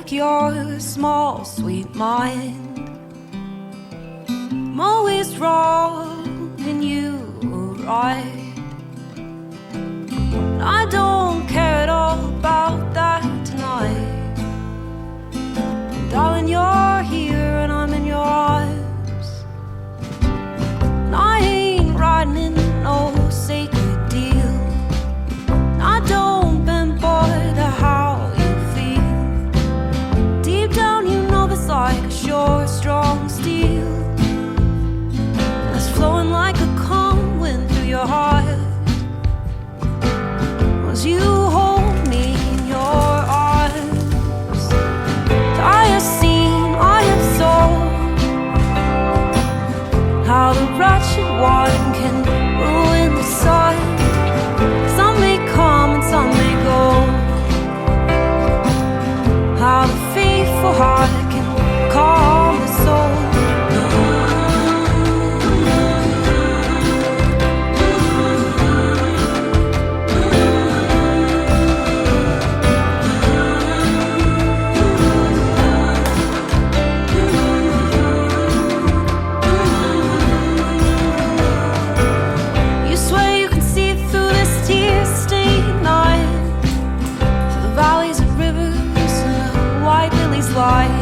like your small sweet mind. I'm always wrong and you are right. I don't care at all about that tonight. Darling, you're here and I'm in your arms. And I ain't riding in no sacred deal. I don't bend boy to how you feel. Deep down you know this like a sure strong steel that's flowing like a calm wind through your heart. As you hold me in your arms, I have seen, I have sold how the wretched one can ruin the sun. Some may come and some may go. How the faithful heart can calm the soul. Why?